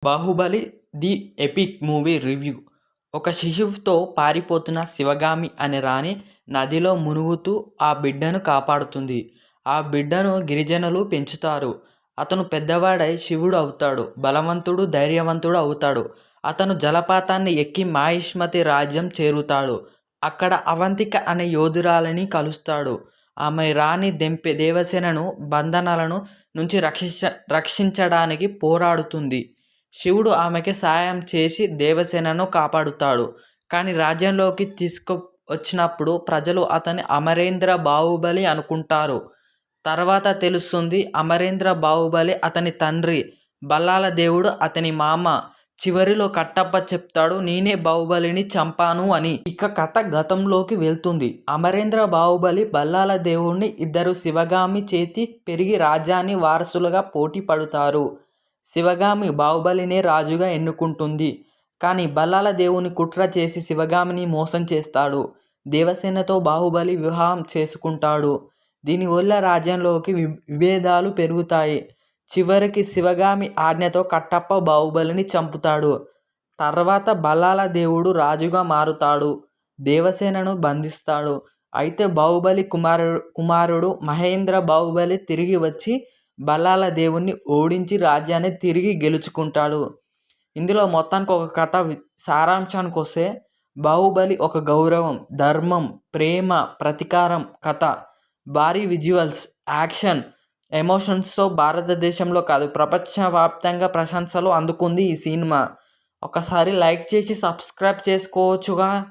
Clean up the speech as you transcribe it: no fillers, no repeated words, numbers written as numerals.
Baahubali the epic movie review. ఒక శిశువుతో పారిపోతున్న శివగామి అనే రాణి నదిలో మునుగుతూ ఆ బిడ్డను కాపాడుతుంది. ఆ బిడ్డను గిరిజనులు పెంచుతారు. అతను పెద్దవాడై శివుడు అవుతాడు. బలవంతుడు, ధైర్యవంతుడు అవుతాడు. అతను జలపాతాన్ని ఎక్కి మాహిష్మతి రాజ్యం చేరుతాడు. అక్కడ అవంతిక అనే యోధురాలిని కలుస్తాడు. ఆమె రాణి దేవసేనను బంధనాలను నుంచి రక్షించడానికి పోరాడుతుంది. శివుడు ఆమెకి సాయం చేసి దేవసేనను కాపాడుతాడు. కానీ రాజ్యంలోకి తీసుకువచ్చినప్పుడు ప్రజలు అతన్ని అమరేంద్ర బాహుబలి అనుకుంటారు. తర్వాత తెలుస్తుంది అమరేంద్ర బాహుబలి అతని తండ్రి, బల్లాల దేవుడు అతని మామ. చివరిలో కట్టప్ప చెప్తాడు నేనే బాహుబలిని చంపాను అని. ఇక కథ గతంలోకి వెళ్తుంది. అమరేంద్ర బాహుబలి బల్లాల దేవుడిని ఇద్దరు శివగామి చేతి పెరిగి రాజ్యాన్ని వారసులుగా పోటీ పడుతారు. శివగామి బాహుబలినే రాజుగా ఎన్నుకుంటుంది. కానీ బల్లాల దేవుని కుట్ర చేసి శివగామిని మోసం చేస్తాడు. దేవసేనతో బాహుబలి వివాహం చేసుకుంటాడు. దీనివల్ల రాజ్యంలోకి విభేదాలు పెరుగుతాయి. చివరికి శివగామి ఆజ్ఞతో కట్టప్ప బాహుబలిని చంపుతాడు. తర్వాత బల్లాల దేవుడు రాజుగా మారుతాడు. దేవసేనను బంధిస్తాడు. అయితే బాహుబలి కుమారుడు మహేంద్ర బాహుబలి తిరిగి వచ్చి బల్లాల దేవుణ్ణి ఓడించి రాజ్యాన్ని తిరిగి గెలుచుకుంటాడు. ఇందులో మొత్తానికి ఒక కథ సారాంశానికొస్తే బాహుబలి ఒక గౌరవం, ధర్మం, ప్రేమ, ప్రతీకారం కథ. భారీ విజువల్స్, యాక్షన్, ఎమోషన్స్తో భారతదేశంలో కాదు ప్రపంచవ్యాప్తంగా ప్రశంసలు అందుకుంది ఈ సినిమా. ఒకసారి లైక్ చేసి సబ్స్క్రైబ్ చేసుకోవచ్చుగా.